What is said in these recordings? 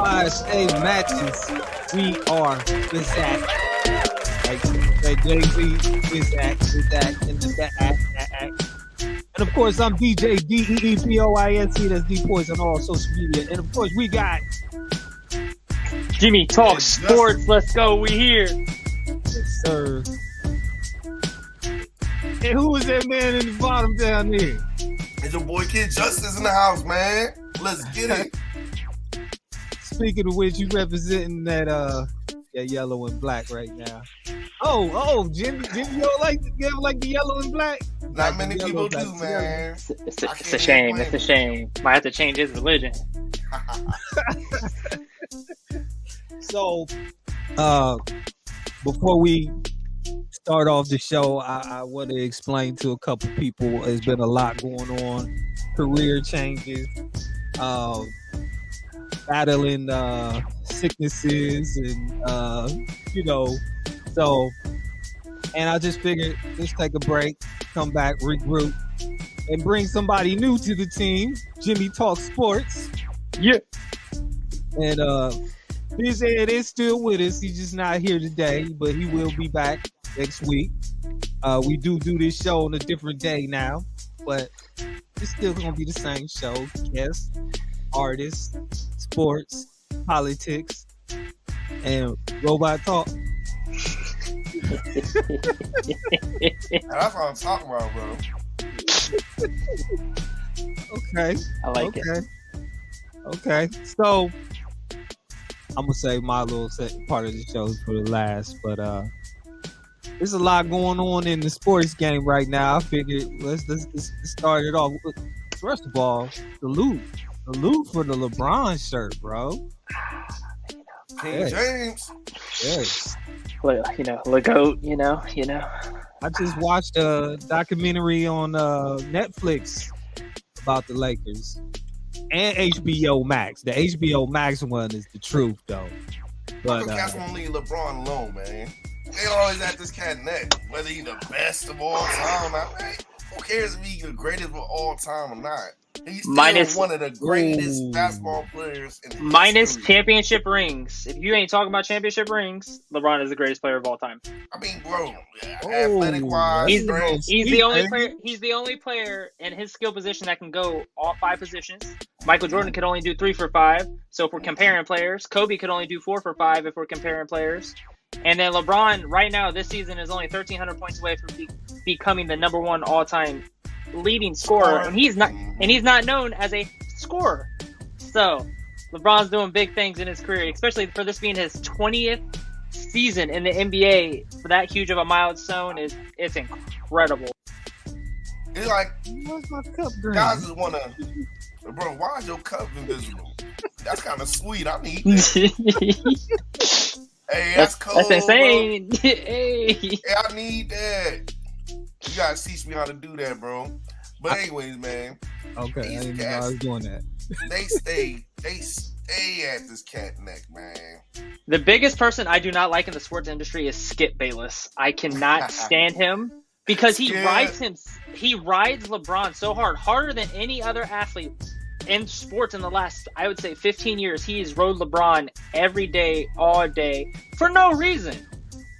USA matches. We are the Zach. Like Jay-Z is that, in the act. And of course, I'm DJ DEEPOINC. That's D Poise on all social media. And of course, we got Jimmy Talk Sports. Let's go. We here. Yes, sir. And who is that man in the bottom down there? It's your boy Kid Justice in the house, man. Let's get it. Speaking of which, you representing that yellow and black right now. Oh, Jimmy, you don't like the yellow and black? Not many people do, man. It's a shame. It's a shame. Might have to change his religion. So, before we start off the show, I want to explain to a couple people. There's been a lot going on, career changes, battling sicknesses, and so. And I just figured let's take a break, come back, regroup, and bring somebody new to the team. Jimmy Talk Sports. Yeah. And his head is still with us. He's just not here today, but he will be back next week. We do this show on a different day now, but it's still gonna be the same show. Guests, artists, sports, politics, and robot talk. That's what I'm talking about, bro. Okay. I like it. Okay. So I'm gonna say my little part of the show for the last, but there's a lot going on in the sports game right now. I figured let's start it off. First of all, salute for the LeBron shirt, bro. King James. Yes. The GOAT, you know. I just watched a documentary on Netflix about the Lakers and HBO Max. The HBO Max one is the truth, though. But cats won't leave LeBron alone, man. They always at this cat neck, whether he's the best of all time. Who cares if he's the greatest of all time or not? He's still one of the greatest basketball players in minus history. Championship rings. If you ain't talking about championship rings, LeBron is the greatest player of all time. I mean, bro, athletic wise, he's the only player. He's the only player in his skill position that can go all 5 positions. Michael Jordan could only do 3 for 5. So if we're comparing players, Kobe could only do 4 for 5 if we're comparing players. And then LeBron, right now, this season is only 1,300 points away from becoming the number 1 all-time leading scorer, and he's not known as a scorer. So LeBron's doing big things in his career, especially for this being his 20th season in the NBA. For that huge of a milestone, it's incredible. It's like where's my cup green? Guys just wanna, bro. Why is your cup invisible? That's kind of sweet. I need that. Hey, that's cold. That's insane. Hey, I need that. You gotta teach me how to do that, bro. But anyways, man. Okay, I didn't know I was doing that. They stay at this cat neck, man. The biggest person I do not like in the sports industry is Skip Bayless. I cannot stand him because he rides LeBron so hard, harder than any other athlete in sports in the last, I would say, 15 years. He has rode LeBron every day, all day, for no reason.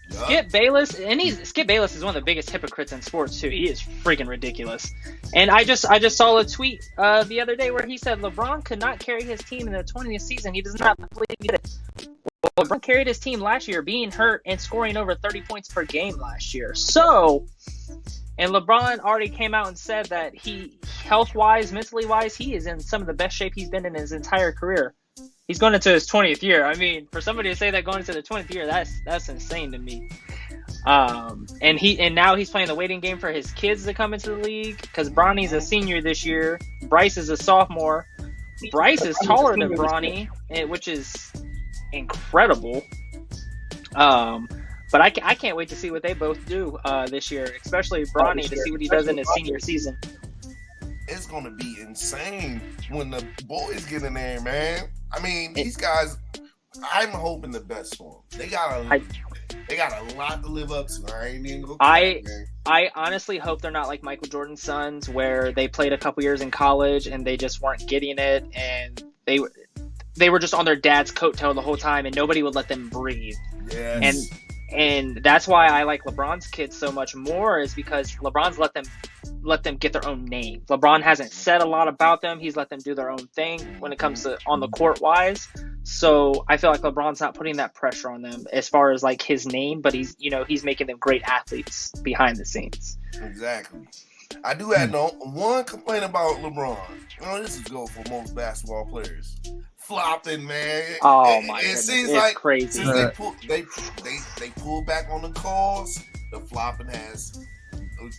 Skip Bayless is one of the biggest hypocrites in sports too. He is freaking ridiculous. And I just saw a tweet the other day where he said LeBron could not carry his team in the 20th season. He does not believe it. Well, LeBron carried his team last year, being hurt and scoring over 30 points per game last year. And LeBron already came out and said that he, health-wise, mentally-wise, he is in some of the best shape he's been in his entire career. He's going into his 20th year. I mean, for somebody to say that going into the 20th year, that's insane to me. And now he's playing the waiting game for his kids to come into the league because Bronny's a senior this year. Bryce is a sophomore. Bryce is taller than Bronny, which is incredible. But I can't wait to see what they both do this year, especially Bronny, to see what he does in his senior season. It's going to be insane when the boys get in there, man. I mean, these guys, I'm hoping the best for them. They got a lot to live up to. I ain't even gonna I honestly hope they're not like Michael Jordan's sons, where they played a couple years in college and they just weren't getting it, and they were just on their dad's coattail the whole time, and nobody would let them breathe. Yes. And that's why I like LeBron's kids so much more, is because LeBron's let them get their own name. LeBron hasn't said a lot about them. He's let them do their own thing when it comes to on the court wise. So I feel like LeBron's not putting that pressure on them as far as like his name, but he's making them great athletes behind the scenes. Exactly. I do have one complaint about LeBron. This is go for most basketball players. Flopping, man. Oh my It goodness. seems it's like crazy. they pull back on the calls. The flopping has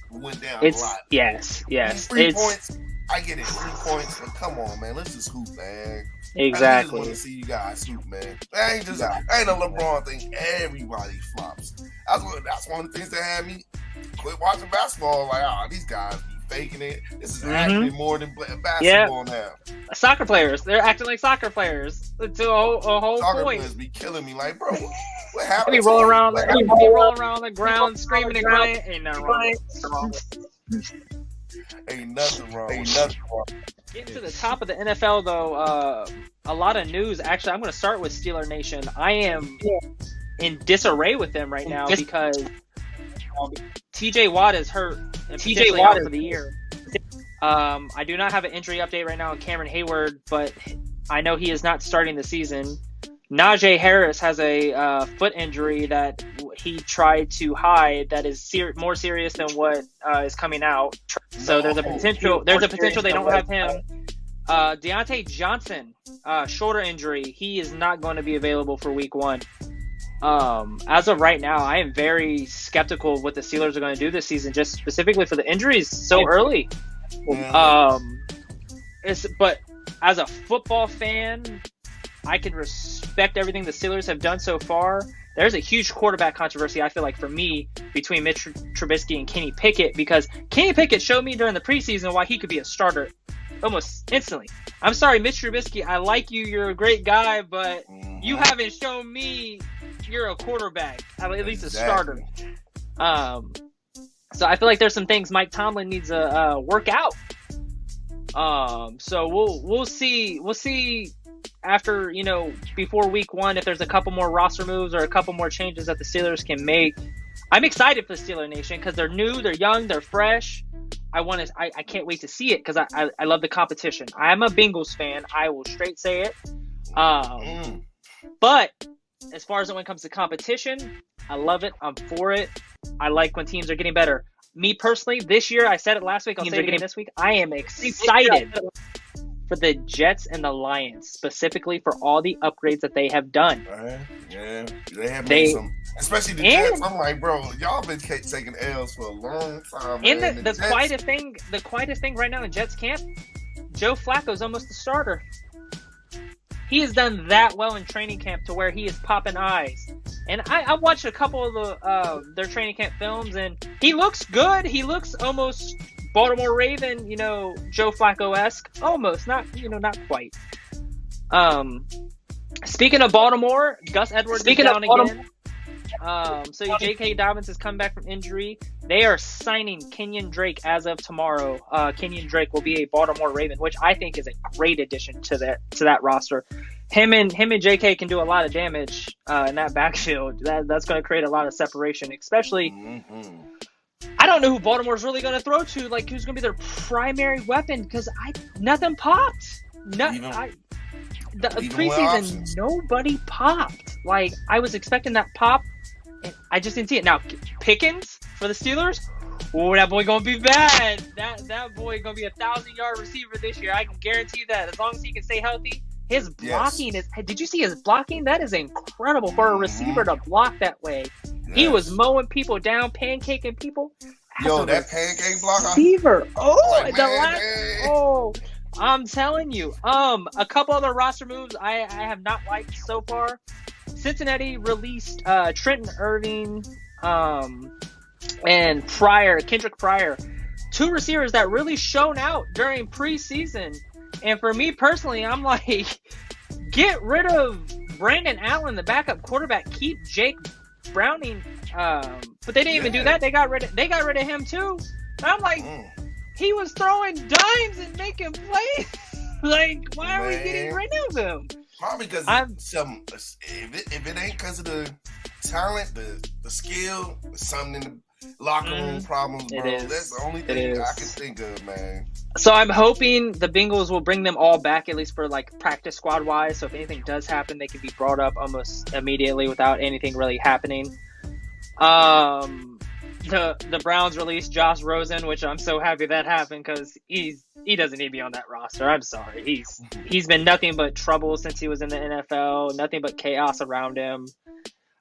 went down It's a lot. Yes. 3 points. I get it. 3 points, but come on, man. Let's just hoop, man. Exactly. I just want to see you guys hoop, man. Ain't a LeBron thing. Everybody flops. That's one of the things that had me quit watching basketball. Like, these guys be faking it. This is actually more than basketball now. Soccer players, they're acting like soccer players to a whole soccer point. Players be killing me. Like, bro, what happened? They be rolling around on the ground, screaming and crying. Ain't nothing wrong. Ain't nothing wrong. Getting to the top of the NFL, though, a lot of news. Actually, I'm going to start with Steeler Nation. I am in disarray with them right now because TJ Watt is hurt and potentially out for the year. I do not have an injury update right now on Cameron Hayward, but I know he is not starting the season. Najee Harris has a foot injury that he tried to hide that is more serious than what is coming out. So there's a potential they don't have him. Deontay Johnson, shoulder injury. He is not going to be available for week 1. As of right now, I am very skeptical of what the Steelers are going to do this season, just specifically for the injuries so early. But as a football fan, I can respect everything the Steelers have done so far. There's a huge quarterback controversy, I feel like, for me, between Mitch Trubisky and Kenny Pickett, because Kenny Pickett showed me during the preseason why he could be a starter almost instantly. I'm sorry, Mitch Trubisky, I like you, you're a great guy, but you haven't shown me you're a quarterback, at least a starter. So I feel like there's some things Mike Tomlin needs to work out. So we'll see after, before week 1, if there's a couple more roster moves or a couple more changes that the Steelers can make. I'm excited for the Steeler Nation because they're new, they're young, they're fresh. I can't wait to see it because I love the competition. I'm a Bengals fan. I will straight say it. But as far as when it comes to competition, I love it. I'm for it. I like when teams are getting better. Me personally, this year, I said it last week, I'll say it again this week, I am excited for the Jets and the Lions, specifically for all the upgrades that they have done. Yeah, they have made some, especially the Jets. I'm like, bro, y'all been taking L's for a long time. And the quietest thing right now in Jets camp, Joe Flacco's almost a starter. He has done that well in training camp to where he is popping eyes. And I watched a couple of their training camp films, and he looks good. He looks almost Baltimore Raven, Joe Flacco-esque. Almost, not quite. Speaking of Baltimore, Gus Edwards is down again. So J.K. Dobbins has come back from injury. They are signing Kenyon Drake as of tomorrow. Kenyon Drake will be a Baltimore Raven, which I think is a great addition to that roster. Him and J.K. can do a lot of damage in that backfield. That's going to create a lot of separation, especially. I don't know who Baltimore's really going to throw to. Like, who's going to be their primary weapon? Because nothing popped. The preseason, nobody popped. Like, I was expecting that pop, and I just didn't see it. Now, Pickens for the Steelers, that boy gonna be bad. That boy gonna be a 1,000-yard receiver this year. I can guarantee that. As long as he can stay healthy, his blocking is. Did you see his blocking? That is incredible for a receiver to block that way. Yes. He was mowing people down, pancaking people. That pancake block receiver. I'm telling you. A couple other roster moves I have not liked so far. Cincinnati released Trenton Irving and Kendrick Pryor, 2 receivers that really shone out during preseason. And for me personally, I'm like, get rid of Brandon Allen, the backup quarterback. Keep Jake Browning. But they didn't even do that. They got rid of him too. And I'm like, he was throwing dimes and making plays. Like, why are we getting rid of him? Probably because if it ain't because of the talent, the skill, something in the locker room problems, bro. That's the only thing I can think of, man. So I'm hoping the Bengals will bring them all back, at least for like practice squad wise. So if anything does happen, they can be brought up almost immediately without anything really happening. The Browns released Josh Rosen, which I'm so happy that happened because he doesn't need to be on that roster. I'm sorry. He's been nothing but trouble since he was in the NFL, nothing but chaos around him.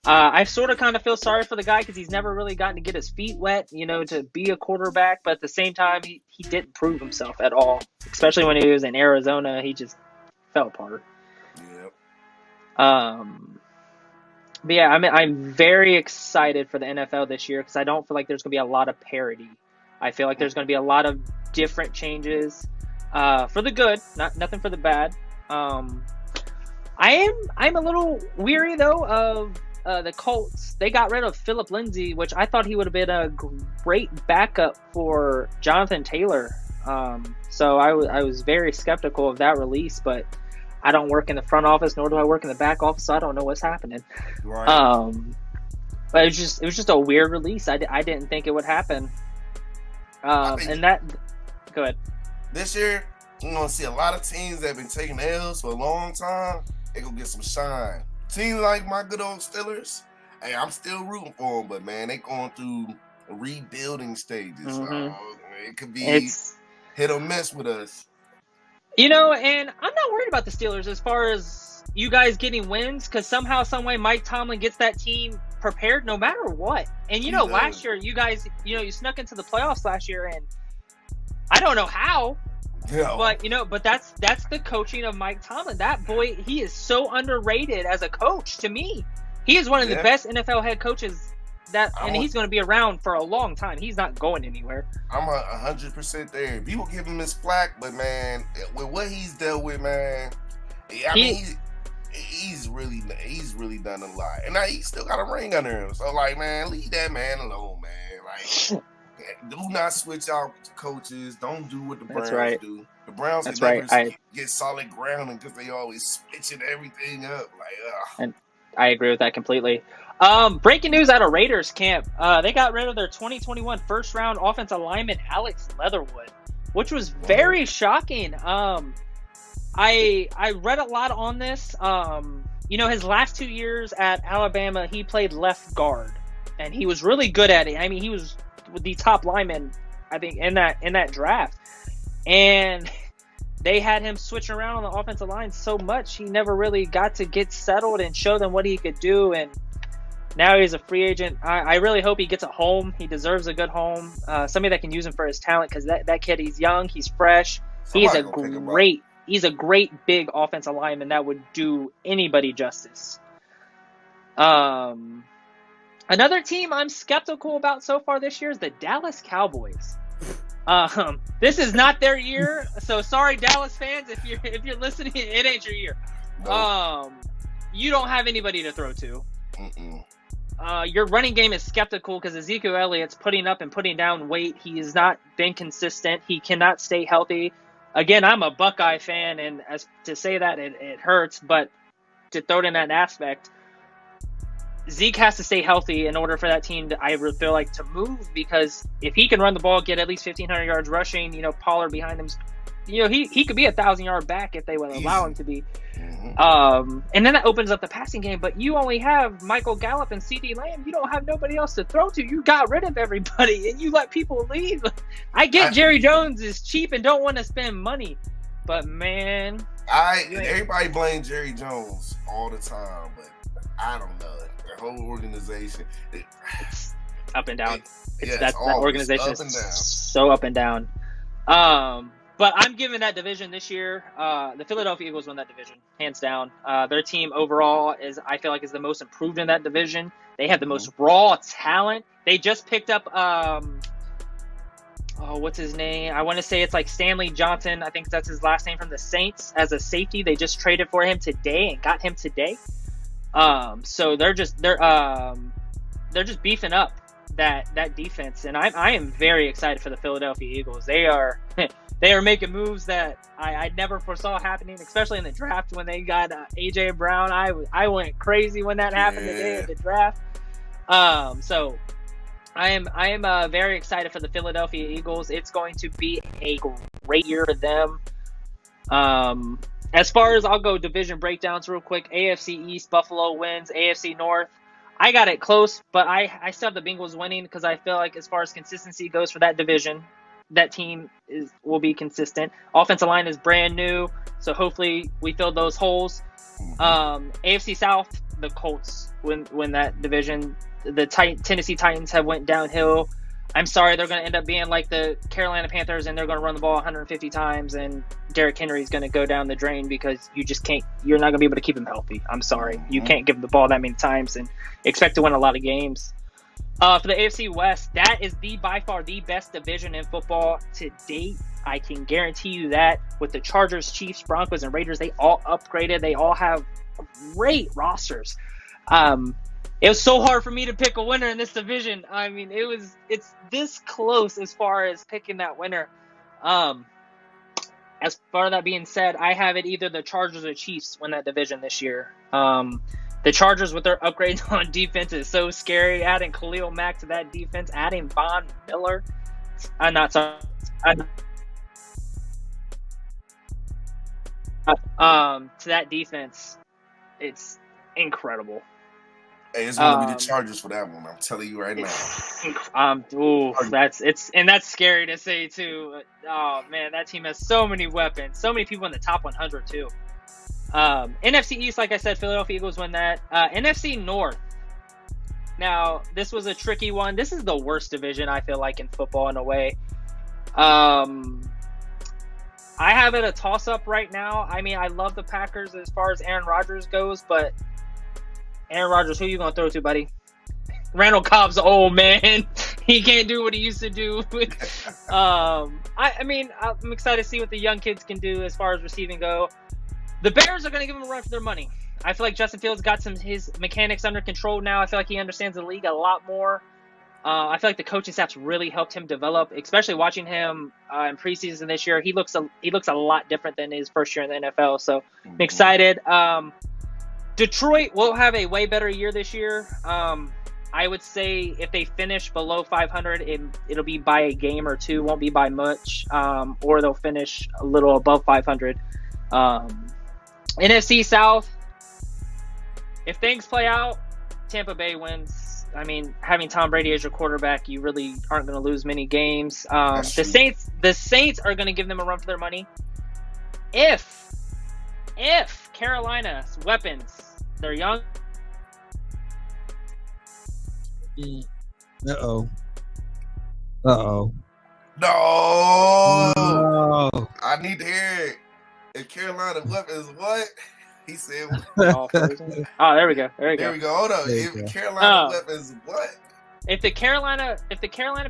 I sort of kind of feel sorry for the guy because he's never really gotten to get his feet wet, to be a quarterback. But at the same time, he didn't prove himself at all, especially when he was in Arizona. He just fell apart. Yep. But yeah, I'm very excited for the NFL this year because I don't feel like there's going to be a lot of parity. I feel like there's going to be a lot of different changes for the good, nothing for the bad. I'm a little weary though of the Colts. They got rid of Phillip Lindsay, which I thought he would have been a great backup for Jonathan Taylor. So I was very skeptical of that release, but I don't work in the front office, nor do I work in the back office, so I don't know what's happening. Right. But it was just a weird release. I didn't think it would happen. Go ahead. This year, you're gonna see a lot of teams that have been taking L's for a long time. They gonna get some shine. Teams like my good old Steelers, hey, I'm still rooting for them, but man, they going through rebuilding stages. Mm-hmm. It could be hit or miss with us. And I'm not worried about the Steelers as far as you guys getting wins, because somehow, some way, Mike Tomlin gets that team prepared no matter what. And last year, you guys, you snuck into the playoffs last year, and I don't know how. Yeah. But that's the coaching of Mike Tomlin. That boy, he is so underrated as a coach to me. He is one of the best NFL head coaches and he's going to be around for a long time. He's not going anywhere. I'm 100% there. People give him his flack, but man, with what he's dealt with, man, he's really done a lot. And now he's still got a ring under him. So man, leave that man alone, man. Like, do not switch out coaches. Don't do what the Browns do. The Browns get solid grounding because they always switching everything up. And I agree with that completely. Breaking news out of Raiders camp. They got rid of their 2021 first round offensive lineman Alex Leatherwood, which was very shocking. I read a lot on this. His last 2 years at Alabama, he played left guard, and he was really good at it. I mean, he was the top lineman, I think, in that draft, and they had him switching around on the offensive line so much he never really got to get settled and show them what he could do. And now he's a free agent. I really hope he gets a home. He deserves a good home. Somebody that can use him for his talent, because that kid, he's young, he's fresh. He's a great big offensive lineman that would do anybody justice. Another team I'm skeptical about so far this year is the Dallas Cowboys. This is not their year, so sorry, Dallas fans, if you're listening, it ain't your year. No. You don't have anybody to throw to. Your running game is skeptical because Ezekiel Elliott's putting up and putting down weight. He has not been consistent. He cannot stay healthy. Again, I'm a Buckeye fan, and as to say that, it hurts, but to throw it in that aspect, Zeke has to stay healthy in order for that team to, I feel like, to move, because if he can run the ball, get at least 1,500 yards rushing, Pollard behind him, he could be 1,000-yard back if they would allow him to be. And then that opens up the passing game, but you only have Michael Gallup and CeeDee Lamb. You don't have nobody else to throw to. You got rid of everybody, and you let people leave. I get Jerry Jones is cheap and don't want to spend money, but man, everybody blames Jerry Jones all the time, but I don't know. The whole organization, it's up and down. That organization is so up and down. But I'm giving that division this year. The Philadelphia Eagles won that division, hands down. Their team overall I feel like is the most improved in that division. They have the most raw talent. They just picked up what's his name? I want to say it's like Stanley Johnson. I think that's his last name, from the Saints, as a safety. They just traded for him today and got him today. So they're just beefing up that defense, and I am very excited for the Philadelphia Eagles. They are making moves that I never foresaw happening, especially in the draft when they got AJ Brown. I went crazy when that happened today at the draft. So I am very excited for the Philadelphia Eagles. It's going to be a great year for them. As far as I'll go division breakdowns real quick. AFC East, Buffalo wins. AFC North, I got it close, but I still have the Bengals winning because I feel like as far as consistency goes for that division, that team will be consistent. Offensive line is brand new, so hopefully we fill those holes. AFC South, the Colts win that division. The Tennessee Titans have went downhill. I'm sorry, they're going to end up being like the Carolina Panthers, and they're going to run the ball 150 times, and Derrick Henry is going to go down the drain because you're not going to be able to keep him healthy. I'm sorry. You can't give him the ball that many times and expect to win a lot of games. For the AFC West, that is by far the best division in football to date. I can guarantee you that with the Chargers, Chiefs, Broncos, and Raiders, they all upgraded. They all have great rosters. It was so hard for me to pick a winner in this division. I mean, it's this close as far as picking that winner. As far as that being said, I have it either the Chargers or Chiefs win that division this year. The Chargers with their upgrades on defense is so scary. Adding Khalil Mack to that defense, adding Von Miller. To that defense, it's incredible. Hey, it's going to be the Chargers for that one. I'm telling you right now. That's scary to say too. Oh man, that team has so many weapons, so many people in the top 100 too. NFC East, like I said, Philadelphia Eagles win that. NFC North. Now, this was a tricky one. This is the worst division I feel like in football in a way. I have it a toss-up right now. I mean, I love the Packers as far as Aaron Rodgers goes, but Aaron Rodgers, who you going to throw to, buddy? Randall Cobb's old, man. He can't do what he used to do. I'm excited to see what the young kids can do as far as receiving go. The Bears are going to give him a run for their money. I feel like Justin Fields got his mechanics under control now. I feel like he understands the league a lot more. I feel like the coaching staff's really helped him develop, especially watching him in preseason this year. He looks a lot different than his first year in the NFL. So I'm excited. Detroit will have a way better year this year. I would say if they finish below 500, it'll be by a game or two, won't be by much, or they'll finish a little above 500. NFC South, if things play out, Tampa Bay wins. I mean, having Tom Brady as your quarterback, you really aren't going to lose many games. The Saints are going to give them a run for their money. If Carolina's weapons, they're young. Uh-oh. No. No. I need to hear it. If Carolina weapons, what? He said. Oh, there we go. There we go. Hold on. If Carolina weapons, what? If the Carolina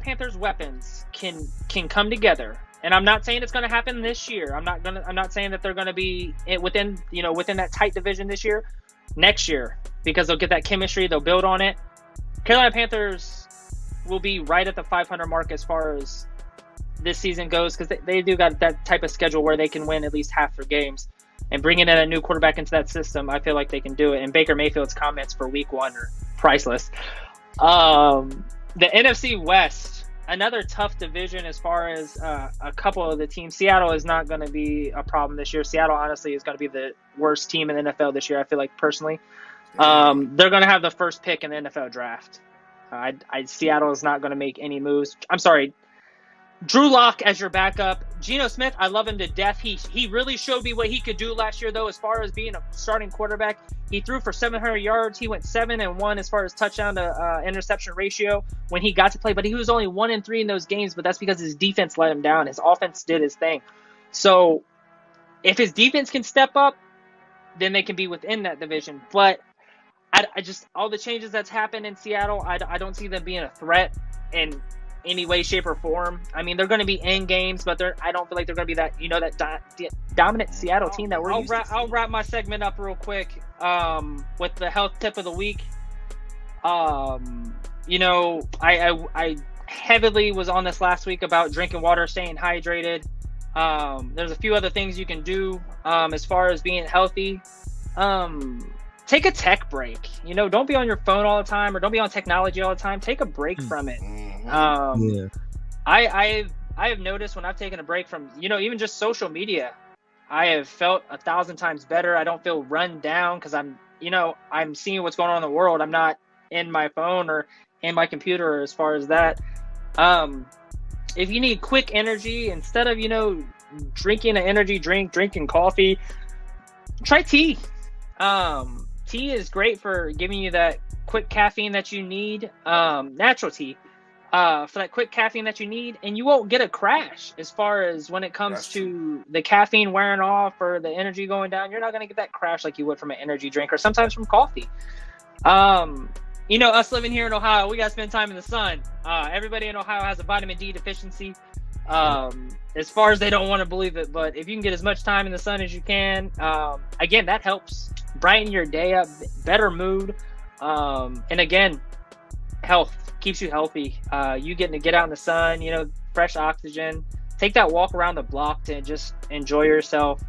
Panthers weapons can come together, and I'm not saying it's going to happen this year. I'm not saying that they're going to be within that tight division this year. Next year, because they'll get that chemistry, they'll build on it. Carolina Panthers will be right at the 500 mark as far as this season goes, because they do got that type of schedule where they can win at least half their games. And bringing in a new quarterback into that system, I feel like they can do it. And Baker Mayfield's comments for week 1 are priceless. The NFC West, another tough division as far as a couple of the teams. Seattle is not going to be a problem this year. Seattle, honestly, is going to be the worst team in the NFL this year, I feel like, personally. They're going to have the first pick in the NFL draft. Seattle is not going to make any moves. I'm sorry. Drew Lock as your backup. Geno Smith, I love him to death. He really showed me what he could do last year, though, as far as being a starting quarterback. He threw for 700 yards. He went 7-1 as far as touchdown to interception ratio when he got to play. But he was only 1-3 in those games, but that's because his defense let him down. His offense did his thing. So if his defense can step up, then they can be within that division. But I just, all the changes that's happened in Seattle, I don't see them being a threat in any way, shape, or form. I mean, they're going to be in games, but I don't feel like they're going to be that, that dominant Seattle team that we're used to. I'll wrap my segment up real quick with the health tip of the week. I heavily was on this last week about drinking water, staying hydrated. There's a few other things you can do as far as being healthy. Take a tech break. Don't be on your phone all the time, or don't be on technology all the time. Take a break from it. I have noticed when I've taken a break from, even just social media, I have felt 1,000 times better. I don't feel run down because I'm seeing what's going on in the world. I'm not in my phone or in my computer as far as that. If you need quick energy, instead of, drinking an energy drink, drinking coffee, try tea. Tea is great for giving you that quick caffeine that you need, natural tea, for that quick caffeine that you need, and you won't get a crash as far as when it comes to the caffeine wearing off or the energy going down. You're not going to get that crash like you would from an energy drink or sometimes from coffee. Us living here in Ohio, we got to spend time in the sun. Everybody in Ohio has a vitamin D deficiency. As far as they don't want to believe it, but if you can get as much time in the sun as you can, again, that helps brighten your day up, better mood, and again, health keeps you healthy. You getting to get out in the sun, fresh oxygen, take that walk around the block to just enjoy yourself.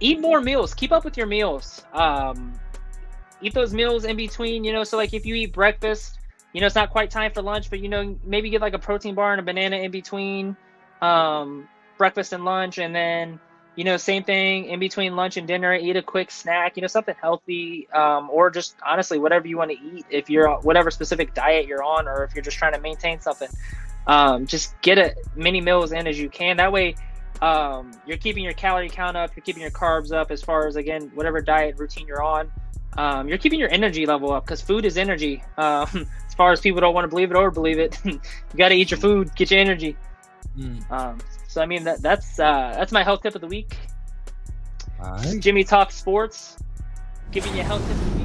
Eat more meals, keep up with your meals. Eat those meals in between, so like if you eat breakfast, it's not quite time for lunch, but, maybe get like a protein bar and a banana in between breakfast and lunch. And then, same thing in between lunch and dinner, eat a quick snack, something healthy, or just honestly, whatever you want to eat. If you're whatever specific diet you're on, or if you're just trying to maintain something, just get as many meals in as you can. That way, you're keeping your calorie count up, you're keeping your carbs up as far as, again, whatever diet routine you're on. You're keeping your energy level up because food is energy. As far as people don't want to believe it or believe it, you got to eat your food, get your energy. So I mean that's my health tip of the week. All right. Jimmy Talk Sports, giving you a health tip of the week.